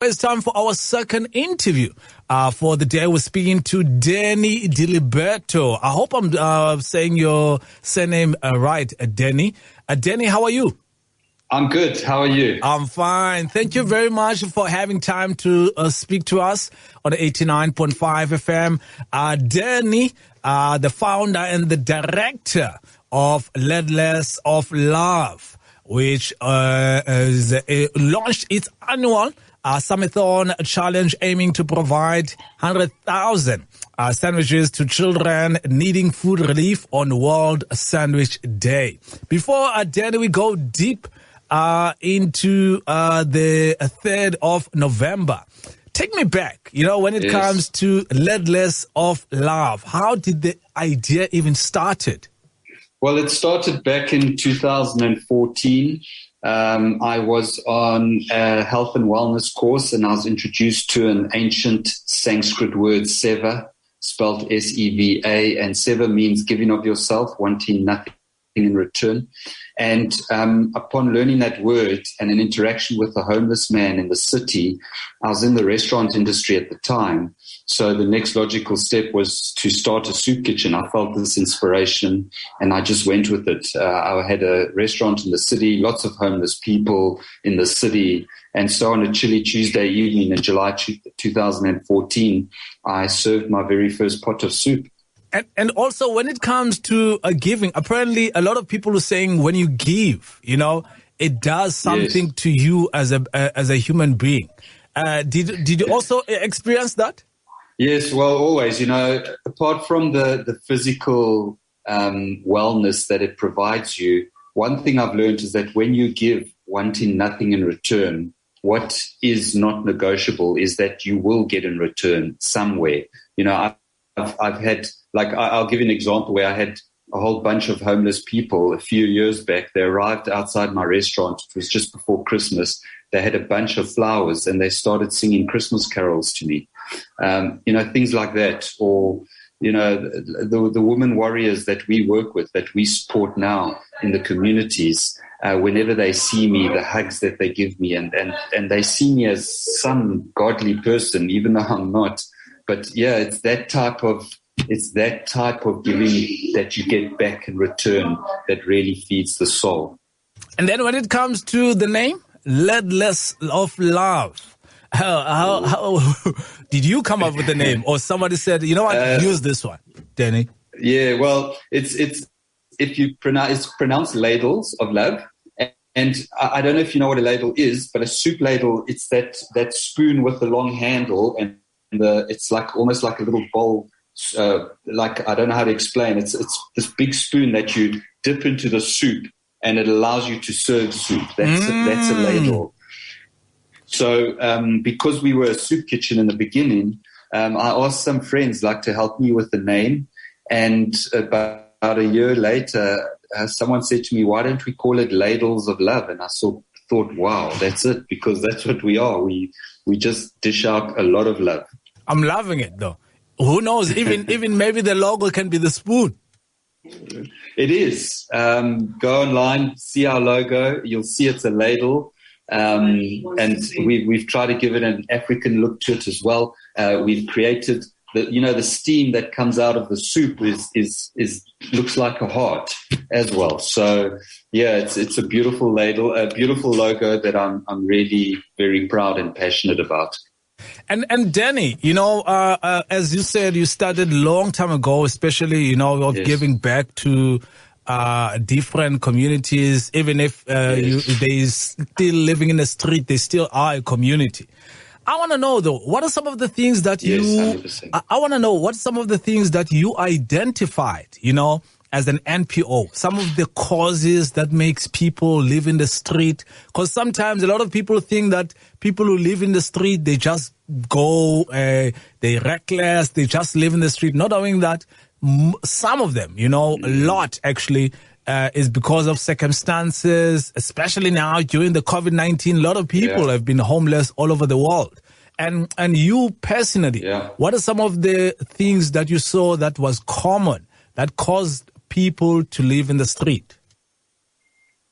It's time for our second interview. For the day, we're speaking to Danny Dilliberto. I hope I'm saying your surname right, Danny. Danny, how are you? I'm good. How are you? I'm fine. Thank you very much for having time to speak to us on the 89.5 FM. Danny, the founder and the director of Ladles of Love, which launched its annual Summathon challenge aiming to provide 100,000 sandwiches to children needing food relief on World Sandwich Day. Before, Danny, we go deep into the 3rd of November. Take me back, when it comes to Ladles of Love. How did the idea even started? Well, it started back in 2014. I was on a health and wellness course, and I was introduced to an ancient Sanskrit word, seva, spelled S-E-V-A, and seva means giving of yourself, wanting nothing in return. And upon learning that word and an interaction with a homeless man in the city, I was in the restaurant industry at the time. So the next logical step was to start a soup kitchen. I felt this inspiration and I just went with it. I had a restaurant in the city, lots of homeless people in the city. And so on a chilly Tuesday evening in July 2014, I served my very first pot of soup. And also when it comes to giving, apparently a lot of people are saying when you give, it does something to you as a human being. Did you also experience that? Yes, well, always, apart from the physical wellness that it provides you, one thing I've learned is that when you give wanting nothing in return, what is not negotiable is that you will get in return somewhere. I've had, I'll give you an example where I had a whole bunch of homeless people a few years back. They arrived outside my restaurant. It was just before Christmas. They had a bunch of flowers and they started singing Christmas carols to me. Things like that. Or, the women warriors that we work with, that we support now in the communities, whenever they see me, the hugs that they give me, and they see me as some godly person, even though I'm not. But yeah, it's that type of giving that you get back in return that really feeds the soul. And then when it comes to the name, Ladles of Love, how did you come up with the name, or somebody said, use this one, Danny? Yeah, well, it's pronounced Ladles of Love. And I don't know if you know what a ladle is, but a soup ladle, it's that spoon with the long handle, and it's almost like a little bowl. I don't know how to explain. It's this big spoon that you dip into the soup, and it allows you to serve soup. That's a ladle. So because we were a soup kitchen in the beginning, I asked some friends to help me with the name, and about a year later, someone said to me, "Why don't we call it Ladles of Love?" And I thought, wow, that's it, because that's what we are. We just dish out a lot of love. I'm loving it, though. Who knows? Even maybe the logo can be the spoon. It is. Go online, see our logo. You'll see it's a ladle. And we've tried to give it an African look to it as well. We've created the steam that comes out of the soup is looks like a heart as well. So yeah, it's a beautiful ladle, a beautiful logo that I'm really very proud and passionate about. And Danny, as you said, you started a long time ago, especially, of giving back to different communities. Even if they still living in the street, they still are a community. I want to know, though, what are some of the things that I want to know what some of the things that you identified, as an NPO, some of the causes that makes people live in the street. Because sometimes a lot of people think that people who live in the street, they just go, they're reckless, they just live in the street, not knowing that some of them, a lot actually, is because of circumstances, especially now during the COVID-19. A lot of people have been homeless all over the world. And you personally, what are some of the things that you saw that was common, that caused people to live in the street?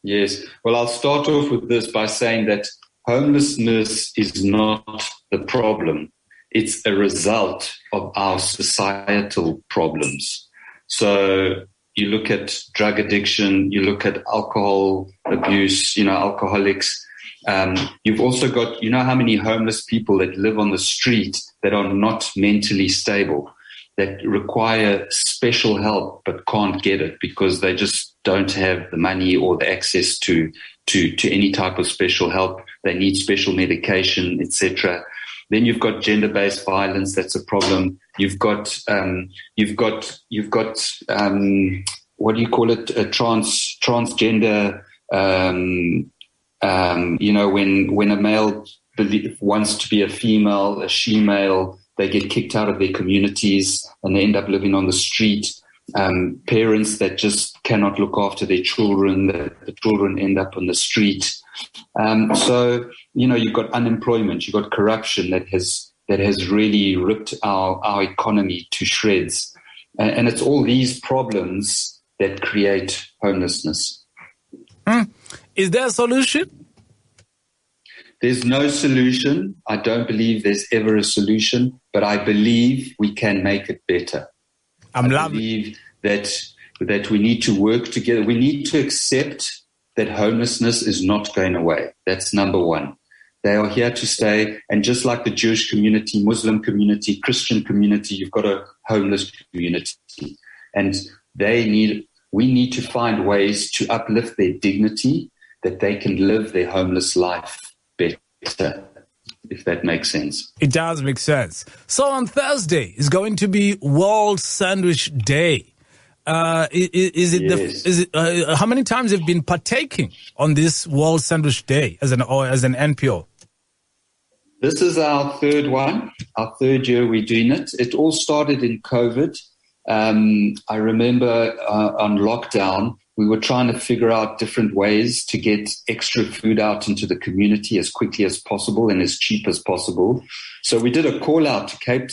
Yes. Well, I'll start off with this by saying that homelessness is not the problem. It's a result of our societal problems. So you look at drug addiction, you look at alcohol abuse, alcoholics. You've also got, how many homeless people that live on the street that are not mentally stable, that require special help but can't get it because they just don't have the money or the access to any type of special help. They need special medication, etc. Then you've got gender-based violence. That's a problem. You've got what do you call it? Transgender. When a male wants to be a female, a she-male, they get kicked out of their communities and they end up living on the street. Parents that just cannot look after their children, the children end up on the street. So you've got unemployment, you've got corruption that has really ripped our economy to shreds. And it's all these problems that create homelessness. Is there a solution? There's no solution. I don't believe there's ever a solution, but I believe we can make it better. I believe that we need to work together. We need to accept that homelessness is not going away. That's number one. They are here to stay. And just like the Jewish community, Muslim community, Christian community, you've got a homeless community. And we need to find ways to uplift their dignity, that they can live their homeless life better, if that makes sense. It does make sense. So on Thursday is going to be World Sandwich Day. Is it? Yes. How many times have you been partaking on this World Sandwich Day as an NPO? This is our third one, our third year we're doing it. It all started in COVID. I remember on lockdown, we were trying to figure out different ways to get extra food out into the community as quickly as possible and as cheap as possible. So we did a call out to Cape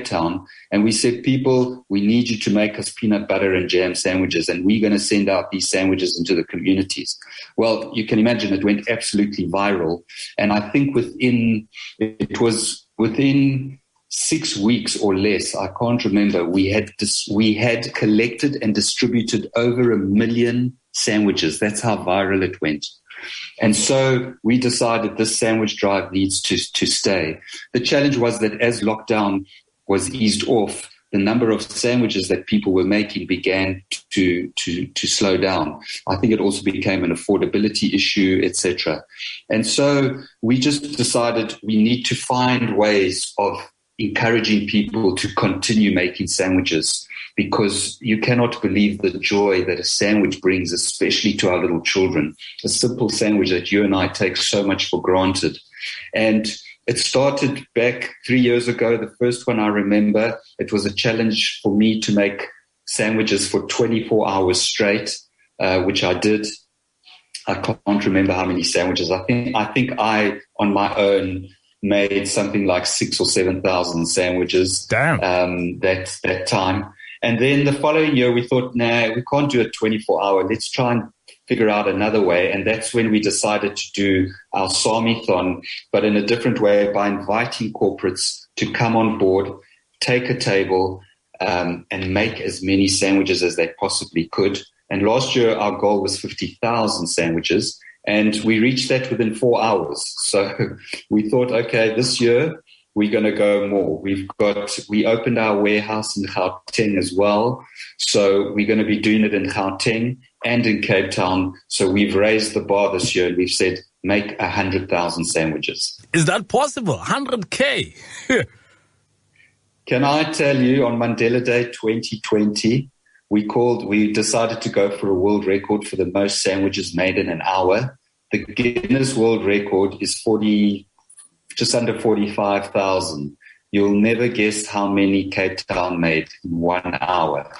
Town, and we said, people, we need you to make us peanut butter and jam sandwiches, and we're going to send out these sandwiches into the communities. Well, you can imagine it went absolutely viral. And I think within 6 weeks or less, I can't remember, we had collected and distributed over 1 million sandwiches. That's how viral it went. And so we decided this sandwich drive needs to stay. The challenge was that as lockdown was eased off, the number of sandwiches that people were making began to slow down. I think it also became an affordability issue, etc. And so we just decided we need to find ways of encouraging people to continue making sandwiches, because you cannot believe the joy that a sandwich brings, especially to our little children. A simple sandwich that you and I take so much for granted. And it started back 3 years ago. The first one I remember, it was a challenge for me to make sandwiches for 24 hours straight, which I did. I can't remember how many sandwiches. I think I on my own made something like 6,000 or 7,000 sandwiches. Damn. That time. And then the following year we thought, nah, we can't do it 24-hour. Let's try and figure out another way. And that's when we decided to do our Sami-thon, but in a different way, by inviting corporates to come on board, take a table, and make as many sandwiches as they possibly could. And last year our goal was 50,000 sandwiches. And we reached that within 4 hours. So we thought, okay, this year we're going to go more. We opened our warehouse in Gauteng as well. So we're going to be doing it in Gauteng and in Cape Town. So we've raised the bar this year, and we've said, make 100,000 sandwiches. Is that possible? 100K? Can I tell you, on Mandela Day 2020, we decided to go for a world record for the most sandwiches made in an hour. The Guinness World Record is just under 45,000. You'll never guess how many Cape Town made in 1 hour.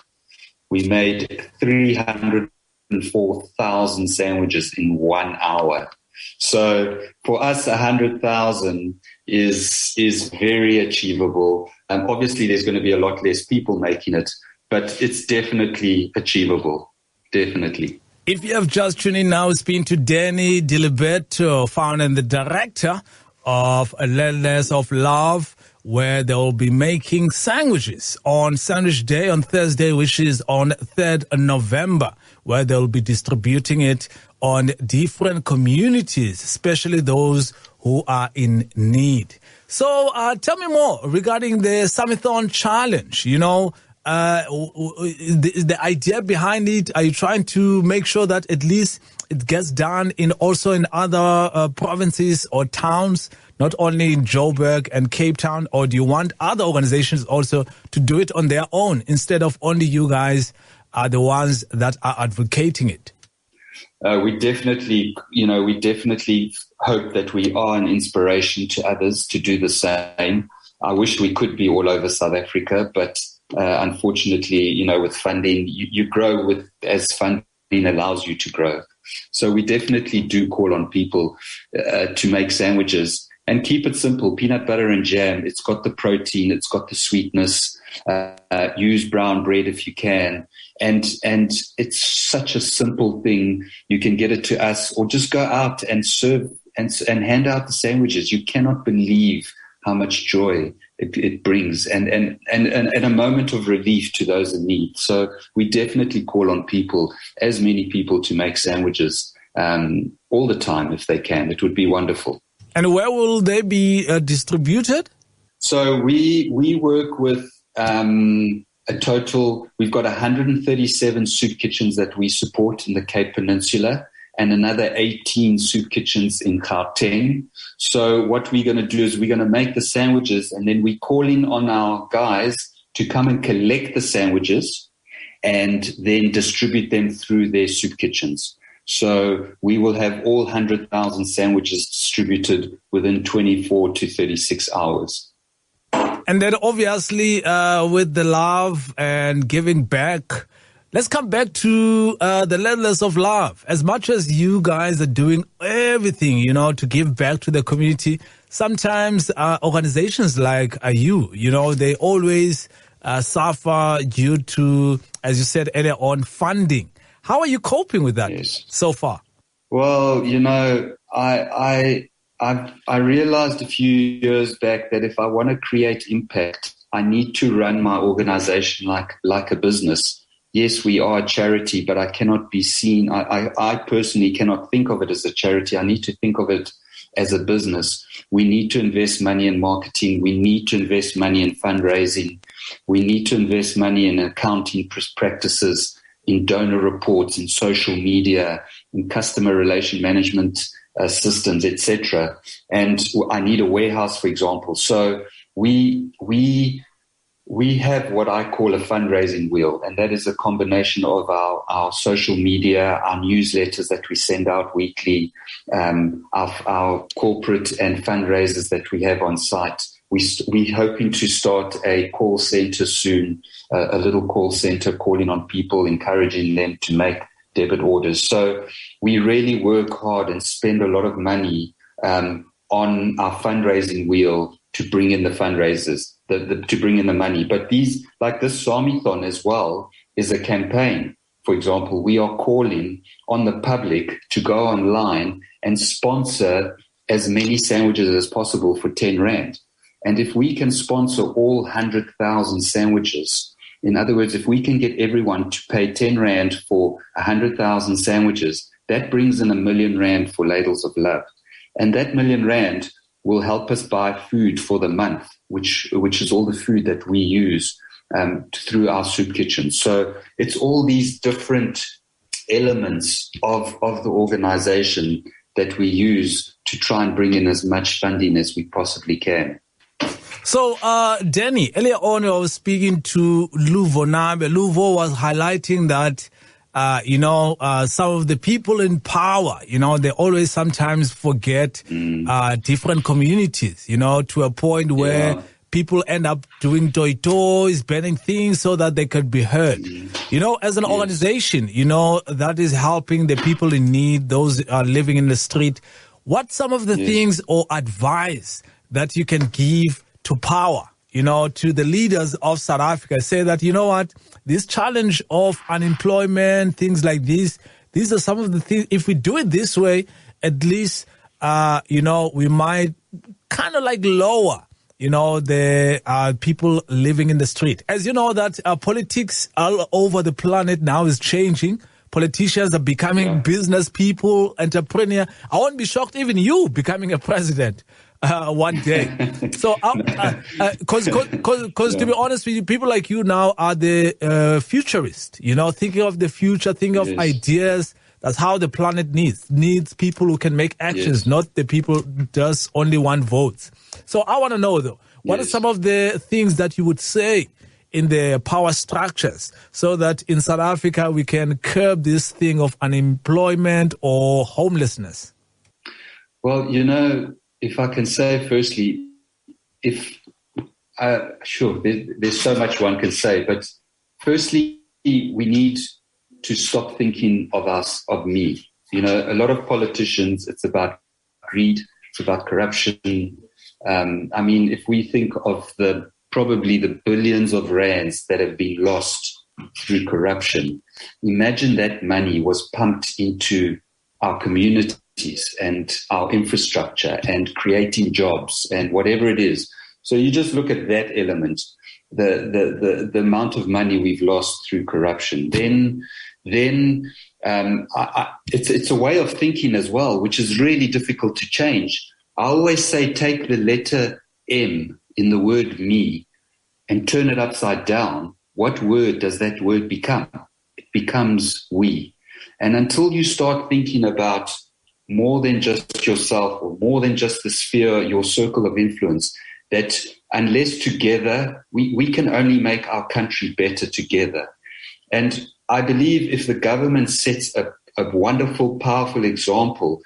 We made 304,000 sandwiches in 1 hour. So for us, 100,000 is very achievable. Obviously, there's going to be a lot less people making it, but it's definitely achievable. Definitely. If you have just tuned in now, speaking to Danny Dilliberto, founder and the director of Ladles of Love, where they will be making sandwiches on Sandwich Day on Thursday, which is on 3rd November, where they'll be distributing it on different communities, especially those who are in need. So tell me more regarding the Summithon Challenge. You know, the idea behind it, are you trying to make sure that at least it gets done in other provinces or towns, not only in Joburg and Cape Town, or do you want other organizations also to do it on their own instead of only you guys are the ones that are advocating it? We definitely hope that we are an inspiration to others to do the same. I wish we could be all over South Africa, but unfortunately, with funding, you grow as funding allows you to grow. So we definitely do call on people to make sandwiches and keep it simple. Peanut butter and jam. It's got the protein. It's got the sweetness. Use brown bread if you can. And it's such a simple thing. You can get it to us or just go out and serve and hand out the sandwiches. You cannot believe how much joy it brings and a moment of relief to those in need. So we definitely call on people, as many people, to make sandwiches all the time if they can. It would be wonderful. And where will they be distributed? So we work with a total, we've got 137 soup kitchens that we support in the Cape Peninsula and another 18 soup kitchens in Gauteng. So what we're going to do is we're going to make the sandwiches and then we call in on our guys to come and collect the sandwiches and then distribute them through their soup kitchens. So we will have all 100,000 sandwiches distributed within 24 to 36 hours. And then obviously with the love and giving back, let's come back to the Ladles of Love. As much as you guys are doing everything, to give back to the community, sometimes organizations like you, they always suffer due to, as you said earlier on, funding. How are you coping with that so far? Well, I realized a few years back that if I want to create impact, I need to run my organization like a business. Yes, we are a charity, but I cannot be seen. I personally cannot think of it as a charity. I need to think of it as a business. We need to invest money in marketing. We need to invest money in fundraising. We need to invest money in accounting practices, in donor reports, in social media, in customer relation management systems, etc. And I need a warehouse, for example. So we have what I call a fundraising wheel, and that is a combination of our social media, our newsletters that we send out weekly, our corporate and fundraisers that we have on site. We're hoping to start a call center soon, a little call center calling on people, encouraging them to make debit orders. So we really work hard and spend a lot of money on our fundraising wheel to bring in the fundraisers, to bring in the money. But these, like this Summithon as well, is a campaign. For example, we are calling on the public to go online and sponsor as many sandwiches as possible for 10 Rand. And if we can sponsor all 100,000 sandwiches, in other words, if we can get everyone to pay 10 Rand for 100,000 sandwiches, that brings in 1 million Rand for Ladles of Love. And that 1 million Rand will help us buy food for the month, which is all the food that we use through our soup kitchen. So it's all these different elements of the organization that we use to try and bring in as much funding as we possibly can. So, Danny, earlier on I was speaking to Luvo Nabe. Luvo was highlighting that, some of the people in power, they always sometimes forget different communities, to a point where people end up doing toys, banning things so that they could be heard. As an organization, that is helping the people in need, those living in the street. What's some of the things or advice that you can give to power, to the leaders of South Africa? Say that, this challenge of unemployment, things like this these are some of the things. If we do it this way, at least, we might kind of like lower, the people living in the street. As you know, that politics all over the planet now is changing. Politicians are becoming business people, entrepreneur. I won't be shocked even you becoming a president one day. So, because to be honest with you, people like you now are the futurist, thinking of the future, thinking of ideas. That's how the planet needs people who can make actions, not the people who just only want votes. So I want to know, though, what are some of the things that you would say in the power structures so that in South Africa we can curb this thing of unemployment or homelessness? Well, if I can say firstly, sure, there's so much one can say, but firstly, we need to stop thinking of me. A lot of politicians, it's about greed, it's about corruption. If we think of probably the billions of rands that have been lost through corruption, imagine that money was pumped into our communities and our infrastructure and creating jobs and whatever it is. So you just look at that element, the amount of money we've lost through corruption. Then it's a way of thinking as well, which is really difficult to change. I always say take the letter M in the word me and turn it upside down. What word does that word become? It becomes we. And until you start thinking about more than just yourself or more than just the sphere, your circle of influence, that unless together, we can only make our country better together. And I believe if the government sets a wonderful, powerful example,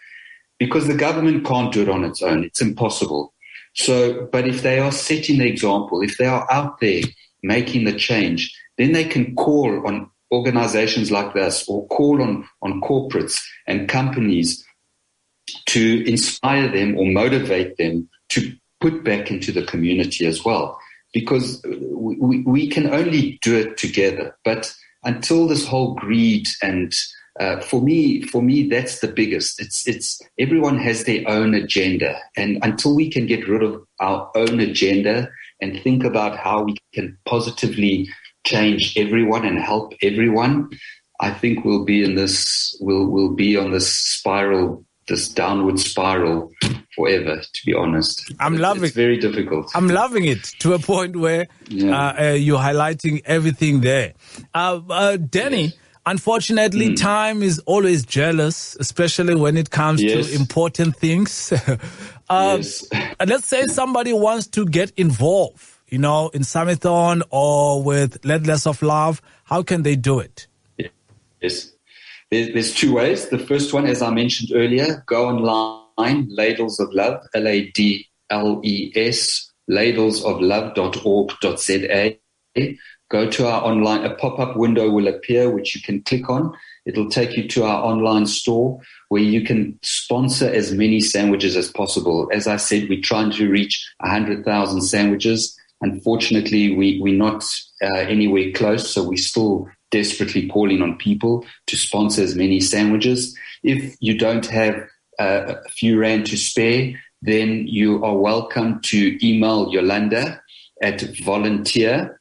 because the government can't do it on its own, it's impossible. So, but if they are setting the example, if they are out there making the change, then they can call on organizations like this or call on corporates and companies to inspire them or motivate them to put back into the community as well. Because we can only do it together. But until this whole greed and for me, that's the biggest. It's everyone has their own agenda, and until we can get rid of our own agenda and think about how we can positively change everyone and help everyone, I think we'll be in this. We'll be on this spiral, this downward spiral, forever. To be honest, it's very difficult. I'm loving it to a point where you're highlighting everything there, Danny. Unfortunately, time is always jealous, especially when it comes to important things. And let's say somebody wants to get involved, in Summithon or with Ladles of Love. How can they do it? Yes. There's two ways. The first one, as I mentioned earlier, go online, Ladles of Love, LADLES, ladlesoflove.org.za. Go to our online, a pop-up window will appear, which you can click on. It'll take you to our online store where you can sponsor as many sandwiches as possible. As I said, we're trying to reach 100,000 sandwiches. Unfortunately, we're not anywhere close, so we're still desperately calling on people to sponsor as many sandwiches. If you don't have a few rand to spare, then you are welcome to email Yolanda at volunteer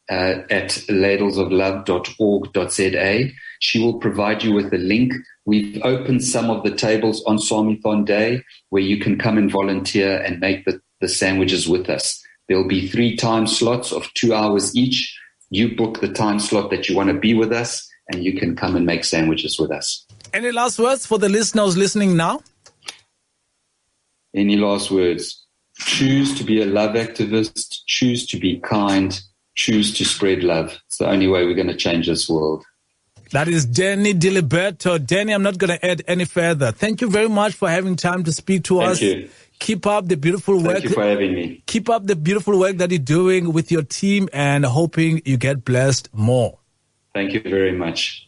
at ladlesoflove.org.za. She will provide you with a link. We've opened some of the tables on Swamithon Day where you can come and volunteer and make the sandwiches with us. There'll be 3 time slots of 2 hours each. You book the time slot that you want to be with us, and you can come and make sandwiches with us. Any last words for the listeners listening now? Any last words? Choose to be a love activist. Choose to be kind. Choose to spread love. It's the only way we're going to change this world. That is Danny Dilliberto. Danny, I'm not going to add any further. Thank you very much for having time to speak to us. Thank you. Keep up the beautiful work. Thank you for having me. Keep up the beautiful work that you're doing with your team and hoping you get blessed more. Thank you very much.